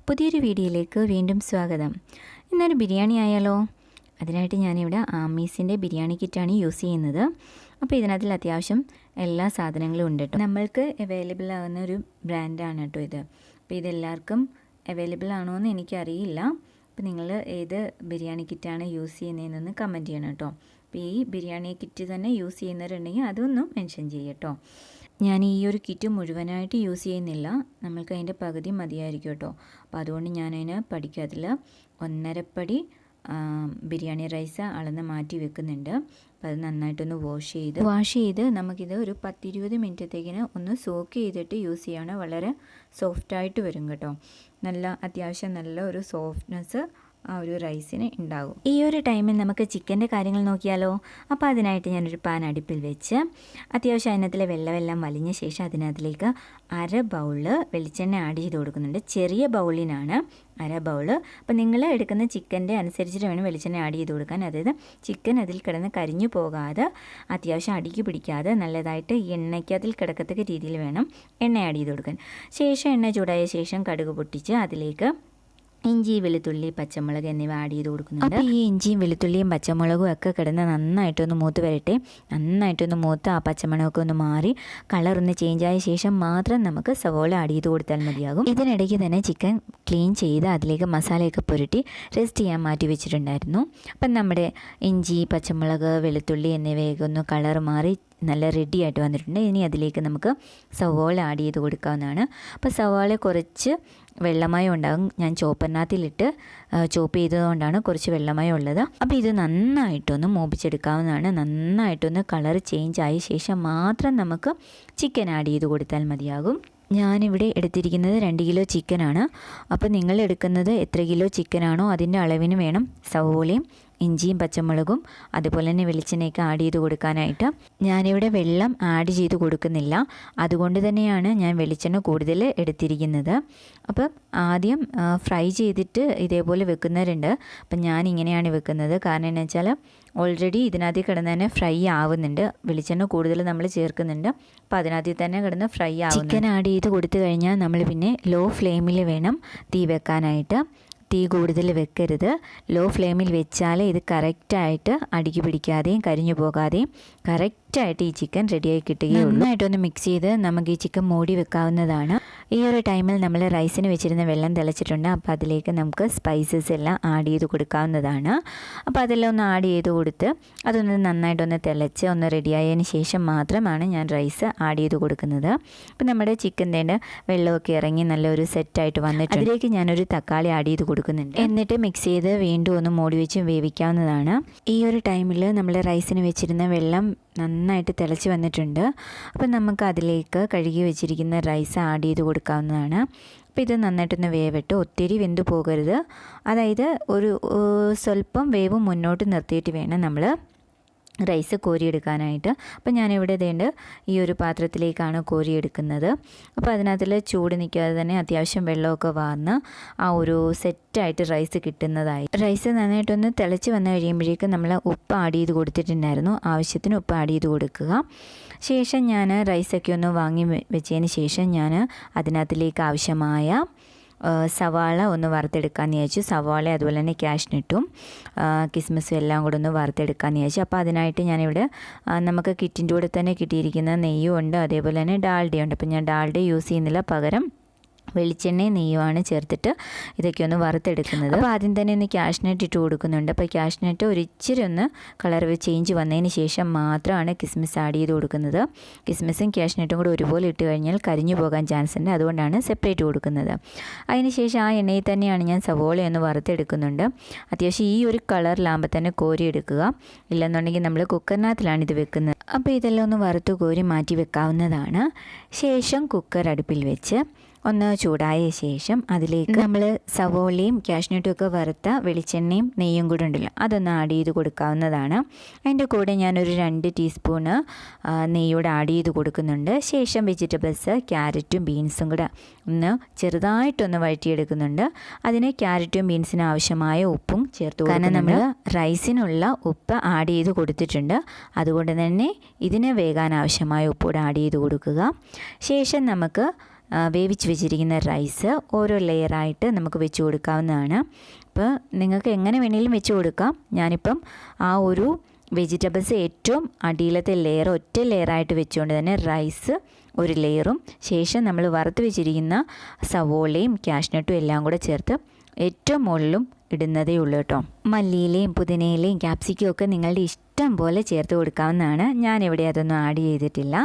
പുതിയൊരു വീഡിയോയിലേക്ക് വീണ്ടും സ്വാഗതം. ഇന്നൊരു ബിരിയാണി ആയാലോ? അതിനായിട്ട് ഞാനിവിടെ ആമീസിൻ്റെ ബിരിയാണി കിറ്റാണ് യൂസ് ചെയ്യുന്നത്. അപ്പോൾ ഇതിനകത്തിൽ അത്യാവശ്യം എല്ലാ സാധനങ്ങളും ഉണ്ട് കേട്ടോ. നമ്മൾക്ക് അവൈലബിൾ ആകുന്ന ഒരു ബ്രാൻഡാണ് കേട്ടോ ഇത്. അപ്പോൾ ഇതെല്ലാവർക്കും അവൈലബിൾ ആണോ എന്ന് എനിക്കറിയില്ല. അപ്പോൾ നിങ്ങൾ ഏത് ബിരിയാണി കിറ്റാണ് യൂസ് ചെയ്യുന്നതെന്നൊന്ന് കമൻറ്റ് ചെയ്യണം കേട്ടോ. അപ്പോൾ ഈ ബിരിയാണി കിറ്റ് തന്നെ യൂസ് ചെയ്യുന്നവരുണ്ടെങ്കിൽ അതൊന്നും മെൻഷൻ ചെയ്യട്ടോ. ഞാൻ ഈ ഒരു കിറ്റ് മുഴുവനായിട്ട് യൂസ് ചെയ്യുന്നില്ല, നമ്മൾക്ക് അതിൻ്റെ പകുതി മതിയായിരിക്കും കേട്ടോ. അപ്പോൾ അതുകൊണ്ട് ഞാനതിന് പഠിക്കാതിൽ 1.5 പടി ബിരിയാണി റൈസ് അളന്ന് മാറ്റി വെക്കുന്നുണ്ട്. അപ്പോൾ അത് നന്നായിട്ടൊന്ന് വാഷ് ചെയ്ത് നമുക്കിത് ഒരു 10-20 മിനിറ്റത്തേക്കിന് ഒന്ന് സോക്ക് ചെയ്തിട്ട് യൂസ് ചെയ്യുകയാണ്. വളരെ സോഫ്റ്റായിട്ട് വരും കേട്ടോ. അത്യാവശ്യം നല്ല ഒരു സോഫ്റ്റ്നെസ് ആ ഒരു റൈസിന് ഉണ്ടാകും. ഈ ഒരു ടൈമിൽ നമുക്ക് ചിക്കൻ്റെ കാര്യങ്ങൾ നോക്കിയാലോ? അപ്പോൾ അതിനായിട്ട് ഞാനൊരു പാൻ അടുപ്പിൽ വെച്ച് അത്യാവശ്യം അതിനകത്തിലെ വെള്ളമെല്ലാം വലിഞ്ഞ ശേഷം അതിനകത്തിലേക്ക് 1/2 ബൗള് വെളിച്ചെണ്ണ ആഡ് ചെയ്ത് കൊടുക്കുന്നുണ്ട്. ചെറിയ ബൗളിനാണ് 1/2 ബൗള്. അപ്പോൾ നിങ്ങൾ എടുക്കുന്ന ചിക്കൻ്റെ അനുസരിച്ചിട്ട് വേണം വെളിച്ചെണ്ണ ആഡ് ചെയ്ത് കൊടുക്കാൻ. അതായത് ചിക്കൻ അതിൽ കിടന്ന് കരിഞ്ഞു പോകാതെ അത്യാവശ്യം അടിക്ക് പിടിക്കാതെ നല്ലതായിട്ട് എണ്ണയ്ക്ക് അതിൽ കിടക്കത്തക്ക രീതിയിൽ വേണം എണ്ണ ആഡ് ചെയ്ത് കൊടുക്കാൻ. ശേഷം എണ്ണ ചൂടായ ശേഷം കടുക് പൊട്ടിച്ച് അതിലേക്ക് ഇഞ്ചി, വെളുത്തുള്ളി, പച്ചമുളക് എന്നിവ ആഡ് ചെയ്ത് കൊടുക്കുന്നുണ്ട്. അപ്പോൾ ഈ ഇഞ്ചിയും വെളുത്തുള്ളിയും പച്ചമുളകും ഒക്കെ കിടന്ന് നന്നായിട്ടൊന്ന് മൂത്ത് വരട്ടെ. നന്നായിട്ടൊന്ന് മൂത്ത് ആ പച്ചമുളകൊക്കെ ഒന്ന് മാറി കളറൊന്ന് ചേഞ്ചായ ശേഷം മാത്രം നമുക്ക് സവോള ആഡ് ചെയ്ത് കൊടുത്താൽ മതിയാകും. ഇതിനിടയ്ക്ക് തന്നെ ചിക്കൻ ക്ലീൻ ചെയ്ത് അതിലേക്ക് മസാലയൊക്കെ പുരട്ടി റെസ്റ്റ് ചെയ്യാൻ മാറ്റി വെച്ചിട്ടുണ്ടായിരുന്നു. അപ്പം നമ്മുടെ ഇഞ്ചി, പച്ചമുളക്, വെളുത്തുള്ളി എന്നിവയൊക്കെ ഒന്ന് കളർ മാറി നല്ല റെഡി ആയിട്ട് വന്നിട്ടുണ്ട്. ഇനി അതിലേക്ക് നമുക്ക് സവോള ആഡ് ചെയ്ത് കൊടുക്കാവുന്നതാണ്. അപ്പോൾ സവോള കുറച്ച് വെള്ളമയം ഉണ്ടാകും. ഞാൻ ചോപ്പറിനകത്തിലിട്ട് ചോപ്പ് ചെയ്തതുകൊണ്ടാണ് കുറച്ച് വെള്ളമയം ഉള്ളത്. അപ്പോൾ ഇത് നന്നായിട്ടൊന്ന് മൂപ്പിച്ചെടുക്കാവുന്നതാണ്. നന്നായിട്ടൊന്ന് കളർ ചേഞ്ച് ആയ ശേഷം മാത്രം നമുക്ക് ചിക്കൻ ആഡ് ചെയ്ത് കൊടുത്താൽ മതിയാകും. ഞാനിവിടെ എടുത്തിരിക്കുന്നത് 2 കിലോ ചിക്കനാണ്. അപ്പോൾ നിങ്ങൾ എടുക്കുന്നത് എത്ര കിലോ ചിക്കനാണോ അതിൻ്റെ അളവിന് വേണം സവോളയും ഇഞ്ചിയും പച്ചമുളകും അതുപോലെ തന്നെ വെളിച്ചെണ്ണയൊക്കെ ആഡ് ചെയ്ത് കൊടുക്കാനായിട്ട്. ഞാനിവിടെ വെള്ളം ആഡ് ചെയ്ത് കൊടുക്കുന്നില്ല, അതുകൊണ്ട് തന്നെയാണ് ഞാൻ വെളിച്ചെണ്ണ കൂടുതൽ എടുത്തിരിക്കുന്നത്. അപ്പം ആദ്യം ഫ്രൈ ചെയ്തിട്ട് ഇതേപോലെ വെക്കുന്നവരുണ്ട്. അപ്പം ഞാനിങ്ങനെയാണ് വെക്കുന്നത്. കാരണം എന്താ വെച്ചാൽ ഓൾറെഡി ഇതിനകത്ത് കിടന്ന് തന്നെ ഫ്രൈ ആവുന്നുണ്ട്. വെളിച്ചെണ്ണ കൂടുതൽ നമ്മൾ ചേർക്കുന്നുണ്ട്. അപ്പോൾ അതിനകത്ത് തന്നെ കിടന്ന് ഫ്രൈ ആവും. ചിക്കൻ ആഡ് ചെയ്ത് കൊടുത്തു കഴിഞ്ഞാൽ നമ്മൾ പിന്നെ ലോ ഫ്ലെയിമിൽ വേണം തീ വെക്കാനായിട്ട്. തീ കൂടുതൽ വെക്കരുത്. ലോ ഫ്ലെയിമിൽ വെച്ചാൽ ഇത് കറക്റ്റായിട്ട് അടിക്ക് പിടിക്കാതെയും കരിഞ്ഞു പോകാതെയും കറക്റ്റായിട്ട് ഈ ചിക്കൻ റെഡിയായി കിട്ടുകയുള്ളൂ. നന്നായിട്ടൊന്ന് മിക്സ് ചെയ്ത് നമുക്ക് ഈ ചിക്കൻ മൂടി വെക്കാവുന്നതാണ്. ഈ ഒരു ടൈമിൽ നമ്മൾ റൈസിന് വെച്ചിരുന്ന വെള്ളം തിളച്ചിട്ടുണ്ട്. അപ്പോൾ അതിലേക്ക് നമുക്ക് സ്പൈസസ് എല്ലാം ആഡ് ചെയ്ത് കൊടുക്കാവുന്നതാണ്. അപ്പോൾ അതെല്ലാം ഒന്ന് ആഡ് ചെയ്ത് കൊടുത്ത് അതൊന്ന് നന്നായിട്ടൊന്ന് തിളച്ച് ഒന്ന് റെഡിയായതിന് ശേഷം മാത്രമാണ് ഞാൻ റൈസ് ആഡ് ചെയ്ത് കൊടുക്കുന്നത്. അപ്പോൾ നമ്മുടെ ചിക്കൻ്റെ വെള്ളമൊക്കെ ഇറങ്ങി നല്ലൊരു സെറ്റായിട്ട് വന്നിട്ട് അതിലേക്ക് ഞാനൊരു തക്കാളി ആഡ് ചെയ്ത് കൊടുക്കുന്നുണ്ട്. എന്നിട്ട് മിക്സ് ചെയ്ത് വീണ്ടും ഒന്ന് മൂടി വെച്ച് വേവിക്കാവുന്നതാണ്. ഈ ഒരു ടൈമിൽ നമ്മൾ റൈസിന് വെച്ചിരുന്ന വെള്ളം നന്നായിട്ട് തിളച്ച് വന്നിട്ടുണ്ട്. അപ്പം നമുക്ക് അതിലേക്ക് കഴുകി വെച്ചിരിക്കുന്ന റൈസ് ആഡ് ചെയ്ത് കൊടുക്കാവുന്നതാണ്. അപ്പോൾ ഇത് നന്നായിട്ടൊന്ന് വേവട്ടെ, ഒത്തിരി വെന്ത് പോകരുത്. അതായത് ഒരു സ്വല്പം വേവ് മുന്നോട്ട് നിർത്തിയിട്ട് വേണം നമ്മൾ റൈസ് കോരിയെടുക്കാനായിട്ട്. അപ്പോൾ ഞാനിവിടെ ഇതേണ്ട ഈ ഒരു പാത്രത്തിലേക്കാണ് കോരിയെടുക്കുന്നത്. അപ്പോൾ അതിനകത്തിൽ ചൂട് നിൽക്കാതെ തന്നെ അത്യാവശ്യം വെള്ളമൊക്കെ വാർന്ന് ആ ഒരു സെറ്റായിട്ട് റൈസ് കിട്ടുന്നതായി. റൈസ് നന്നായിട്ടൊന്ന് തിളച്ച് വന്നു കഴിയുമ്പോഴേക്കും നമ്മൾ ഉപ്പ് ആഡ് ചെയ്ത് കൊടുത്തിട്ടുണ്ടായിരുന്നു. ആവശ്യത്തിന് ഉപ്പ് ആഡ് ചെയ്ത് കൊടുക്കുക. ശേഷം ഞാൻ റൈസൊക്കെ ഒന്ന് വാങ്ങി വെച്ചതിന് ശേഷം ഞാൻ അതിനകത്തിലേക്ക് ആവശ്യമായ സവാള ഒന്ന് വറുത്തെടുക്കാമെന്ന് വിചാരിച്ചു. സവാള അതുപോലെ തന്നെ കാഷ്നട്ടും കിസ്മിസും എല്ലാം കൂടെ ഒന്ന് വറുത്തെടുക്കാമെന്ന് വിചാരിച്ചു. അപ്പോൾ അതിനായിട്ട് ഞാനിവിടെ നമുക്ക് കിറ്റിൻ്റെ കൂടെ തന്നെ കിട്ടിയിരിക്കുന്ന നെയ്യും ഉണ്ട്, അതേപോലെ തന്നെ ഡാൽഡയുണ്ട്. അപ്പോൾ ഞാൻ ഡാൽഡ യൂസ് ചെയ്യുന്നില്ല, പകരം വെളിച്ചെണ്ണയും നെയ്യുമാണ് ചേർത്തിട്ട് ഇതൊക്കെ ഒന്ന് വറുത്തെടുക്കുന്നത്. അപ്പോൾ ആദ്യം തന്നെ ഒന്ന് കാഷ്നട്ട് ഇട്ട് കൊടുക്കുന്നുണ്ട്. അപ്പോൾ കാഷ്നട്ട് ഒരിച്ചിരി ഒന്ന് കളർ ചേഞ്ച് വന്നതിന് ശേഷം മാത്രമാണ് കിസ്മിസ് ആഡ് ചെയ്ത് കൊടുക്കുന്നത്. കിസ്മിസും കാഷ്നട്ടും കൂടെ ഒരുപോലെ ഇട്ട് കഴിഞ്ഞാൽ കരിഞ്ഞു പോകാൻ ചാൻസ് ഉണ്ട്, അതുകൊണ്ടാണ് സെപ്പറേറ്റ് കൊടുക്കുന്നത്. അതിന് ശേഷം ആ എണ്ണയിൽ തന്നെയാണ് ഞാൻ സവോളയൊന്ന് വറുത്തെടുക്കുന്നുണ്ട്. അത്യാവശ്യം ഈ ഒരു കളറിലാകുമ്പോൾ തന്നെ കോരിയെടുക്കുക, ഇല്ലെന്നുണ്ടെങ്കിൽ നമ്മൾ കുക്കറിനകത്തിലാണ് ഇത് വെക്കുന്നത്. അപ്പോൾ ഇതെല്ലാം ഒന്ന് വറുത്ത് കോരി മാറ്റി വെക്കാവുന്നതാണ്. ശേഷം കുക്കർ അടുപ്പിൽ വെച്ച് ഒന്ന് ചൂടായ ശേഷം അതിലേക്ക് നമ്മൾ സവോളയും കാഷ്നട്ടും ഒക്കെ വറുത്ത വെളിച്ചെണ്ണയും നെയ്യും കൂടെ ഉണ്ടല്ലോ, അതൊന്ന് ആഡ് ചെയ്ത് കൊടുക്കാവുന്നതാണ്. അതിൻ്റെ കൂടെ ഞാനൊരു 2 ടീസ്പൂണ് നെയ്യോടെ ആഡ് ചെയ്ത് കൊടുക്കുന്നുണ്ട്. ശേഷം വെജിറ്റബിൾസ് ക്യാരറ്റും ബീൻസും കൂടെ ഒന്ന് ചെറുതായിട്ടൊന്ന് വഴറ്റിയെടുക്കുന്നുണ്ട്. അതിന് ക്യാരറ്റും ബീൻസിന് ആവശ്യമായ ഉപ്പും ചേർത്ത് കൊടുക്കും. കാരണം നമ്മൾ റൈസിനുള്ള ഉപ്പ് ആഡ് ചെയ്ത് കൊടുത്തിട്ടുണ്ട്, അതുകൊണ്ട് തന്നെ ഇതിന് വേകാൻ ആവശ്യമായ ഉപ്പ് കൂടെ ആഡ് ചെയ്ത് കൊടുക്കുക. ശേഷം നമുക്ക് വേവിച്ച് വെച്ചിരിക്കുന്ന റൈസ് ഓരോ ലെയറായിട്ട് നമുക്ക് വെച്ച് കൊടുക്കാവുന്നതാണ്. അപ്പോൾ നിങ്ങൾക്ക് എങ്ങനെ വേണമെങ്കിലും വെച്ച് കൊടുക്കാം. ഞാനിപ്പം ആ ഒരു വെജിറ്റബിൾസ് ഏറ്റവും അടിയിലത്തെ ലെയർ ഒറ്റ ലെയറായിട്ട് വെച്ചുകൊണ്ട് തന്നെ റൈസ് ഒരു ലെയറും ശേഷം നമ്മൾ വറുത്ത് വെച്ചിരിക്കുന്ന സവോളയും കാഷ്നട്ടും എല്ലാം കൂടെ ചേർത്ത് ഏറ്റവും മുകളിലും ഇടുന്നതേ ഉള്ളൂ കേട്ടോ. മല്ലിയിലയും പുതിനയിലയും ക്യാപ്സിക്കും ഒക്കെ നിങ്ങളുടെ ഇഷ്ടം പോലെ ചേർത്ത് കൊടുക്കാവുന്നതാണ്. ഞാനിവിടെ അതൊന്നും ആഡ് ചെയ്തിട്ടില്ല.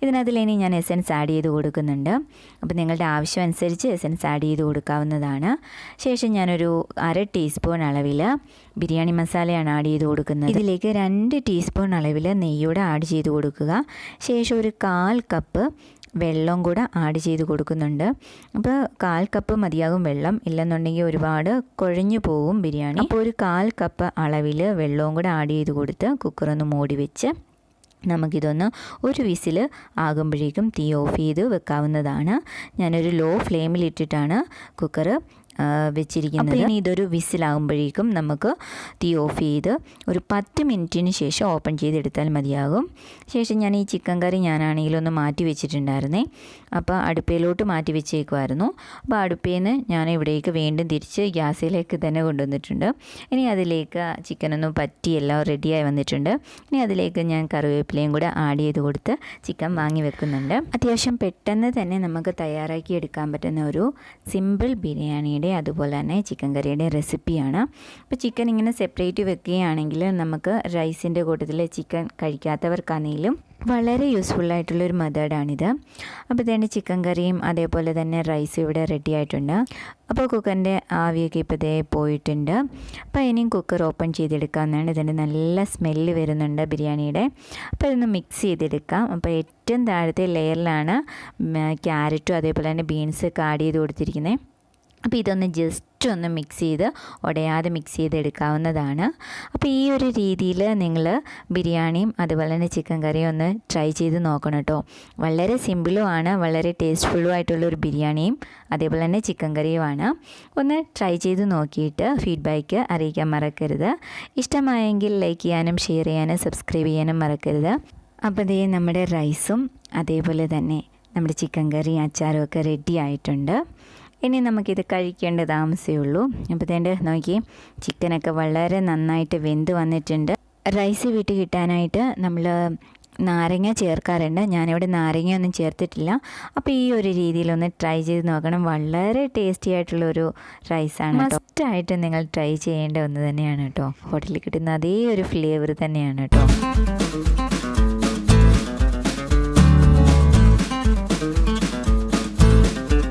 ഇതിനകത്തിലിനി ഞാൻ എസൻസ് ആഡ് ചെയ്ത് കൊടുക്കുന്നുണ്ട്. അപ്പോൾ നിങ്ങളുടെ ആവശ്യം അനുസരിച്ച് എസൻസ് ആഡ് ചെയ്ത് കൊടുക്കാവുന്നതാണ്. ശേഷം ഞാനൊരു 1/2 ടീസ്പൂൺ അളവിൽ ബിരിയാണി മസാലയാണ് ആഡ് ചെയ്ത് കൊടുക്കുന്നത്. ഇതിലേക്ക് 2 ടീസ്പൂൺ അളവിൽ നെയ്യൂടെ ആഡ് ചെയ്ത് കൊടുക്കുക. ശേഷം ഒരു 1/4 കപ്പ് വെള്ളം കൂടെ ആഡ് ചെയ്ത് കൊടുക്കുന്നുണ്ട്. അപ്പോൾ 1/4 കപ്പ് മതിയാകും വെള്ളം, ഇല്ലെന്നുണ്ടെങ്കിൽ ഒരുപാട് കുഴഞ്ഞു പോകും ബിരിയാണി. അപ്പോൾ ഒരു 1/4 കപ്പ് അളവിൽ വെള്ളവും കൂടെ ആഡ് ചെയ്ത് കൊടുത്ത് കുക്കറൊന്ന് മൂടി വെച്ച് നമുക്കിതൊന്ന് ഒരു വിസിൽ ആകുമ്പോഴേക്കും തീ ഓഫ് ചെയ്ത് വെക്കാവുന്നതാണ്. ഞാനൊരു ലോ ഫ്ലെയിമിലിട്ടിട്ടാണ് കുക്കർ വെച്ചിരിക്കുന്നത്. ഇനി ഇതൊരു വിസിലാകുമ്പോഴേക്കും നമുക്ക് തീ ഓഫ് ചെയ്ത് ഒരു 10 മിനിറ്റിന് ശേഷം ഓപ്പൺ ചെയ്തെടുത്താൽ മതിയാകും. ശേഷം ഞാൻ ഈ ചിക്കൻ കറി ഞാനാണെങ്കിലും ഒന്ന് മാറ്റി വെച്ചിട്ടുണ്ടായിരുന്നേ. അപ്പോൾ അടുപ്പയിലോട്ട് മാറ്റി വെച്ചേക്കുമായിരുന്നു. അപ്പോൾ അടുപ്പയിൽ നിന്ന് ഞാൻ ഇവിടേക്ക് വീണ്ടും തിരിച്ച് ഗ്യാസിലേക്ക് തന്നെ കൊണ്ടുവന്നിട്ടുണ്ട്. ഇനി അതിലേക്ക് ചിക്കനൊന്നും പറ്റി എല്ലാം റെഡിയായി വന്നിട്ടുണ്ട്. ഇനി അതിലേക്ക് ഞാൻ കറിവേപ്പിലയും കൂടെ ആഡ് ചെയ്ത് കൊടുത്ത് ചിക്കൻ വാങ്ങി വെക്കുന്നുണ്ട്. അത്യാവശ്യം പെട്ടെന്ന് തന്നെ നമുക്ക് തയ്യാറാക്കി എടുക്കാൻ പറ്റുന്ന ഒരു സിമ്പിൾ ബിരിയാണി അതുപോലെ തന്നെ ചിക്കൻ കറിയുടെ റെസിപ്പിയാണ്. അപ്പോൾ ചിക്കൻ ഇങ്ങനെ സെപ്പറേറ്റ് വെക്കുകയാണെങ്കിൽ നമുക്ക് റൈസിൻ്റെ കൂട്ടത്തിൽ ചിക്കൻ കഴിക്കാത്തവർക്കാണെങ്കിലും വളരെ യൂസ്ഫുള്ളായിട്ടുള്ളൊരു മെത്തേഡാണിത്. അപ്പോൾ ഇതേണ്ട ചിക്കൻ കറിയും അതേപോലെ തന്നെ റൈസും ഇവിടെ റെഡി ആയിട്ടുണ്ട്. അപ്പോൾ കുക്കറിൻ്റെ ആവിയൊക്കെ ഇപ്പോൾ ഇതേ പോയിട്ടുണ്ട്. അപ്പോൾ ഇനിയും കുക്കർ ഓപ്പൺ ചെയ്തെടുക്കാവുന്നതാണ്. ഇതിൻ്റെ നല്ല സ്മെല്ല് വരുന്നുണ്ട് ബിരിയാണിയുടെ. അപ്പോൾ ഇതൊന്ന് മിക്സ് ചെയ്തെടുക്കാം. അപ്പോൾ ഏറ്റവും താഴത്തെ ലെയറിലാണ് ക്യാരറ്റും അതേപോലെ തന്നെ ബീൻസൊക്കെ ആഡ് ചെയ്ത് കൊടുത്തിരിക്കുന്നത്. അപ്പോൾ ഇതൊന്ന് ജസ്റ്റ് ഒന്ന് മിക്സ് ചെയ്ത് ഉടയാതെ മിക്സ് ചെയ്തെടുക്കാവുന്നതാണ്. അപ്പോൾ ഈ ഒരു രീതിയിൽ നിങ്ങൾ ബിരിയാണിയും അതുപോലെ തന്നെ ചിക്കൻ കറിയും ഒന്ന് ട്രൈ ചെയ്ത് നോക്കണം കേട്ടോ. വളരെ സിമ്പിളുമാണ്, വളരെ ടേസ്റ്റ്ഫുള്ളും ആയിട്ടുള്ളൊരു ബിരിയാണിയും അതേപോലെ തന്നെ ചിക്കൻ കറിയുമാണ്. ഒന്ന് ട്രൈ ചെയ്ത് നോക്കിയിട്ട് ഫീഡ്ബാക്ക് അറിയിക്കാൻ മറക്കരുത്. ഇഷ്ടമായെങ്കിൽ ലൈക്ക് ചെയ്യാനും ഷെയർ ചെയ്യാനും സബ്സ്ക്രൈബ് ചെയ്യാനും മറക്കരുത്. അപ്പോൾ ഇതേ നമ്മുടെ റൈസും അതേപോലെ തന്നെ നമ്മുടെ ചിക്കൻ കറിയും അച്ചാറും ഒക്കെ റെഡി ആയിട്ടുണ്ട്. ഇനി നമുക്കിത് കഴിക്കേണ്ട താമസമേ ഉള്ളൂ. അപ്പോൾ ഇതേണ്ട നോക്കി, ചിക്കനൊക്കെ വളരെ നന്നായിട്ട് വെന്ത് വന്നിട്ടുണ്ട്. റൈസ് വീട്ടിൽ കിട്ടാനായിട്ട് നമ്മൾ നാരങ്ങ ചേർക്കാറുണ്ട്. ഞാനിവിടെ നാരങ്ങയൊന്നും ചേർത്തിട്ടില്ല. അപ്പോൾ ഈ ഒരു രീതിയിലൊന്ന് ട്രൈ ചെയ്ത് നോക്കണം. വളരെ ടേസ്റ്റി ആയിട്ടുള്ളൊരു റൈസാണ്. മസ്റ്റായിട്ട് നിങ്ങൾ ട്രൈ ചെയ്യേണ്ട ഒന്ന് തന്നെയാണ് കേട്ടോ. ഹോട്ടലിൽ കിട്ടുന്ന അതേ ഒരു ഫ്ലേവർ തന്നെയാണ് കേട്ടോ.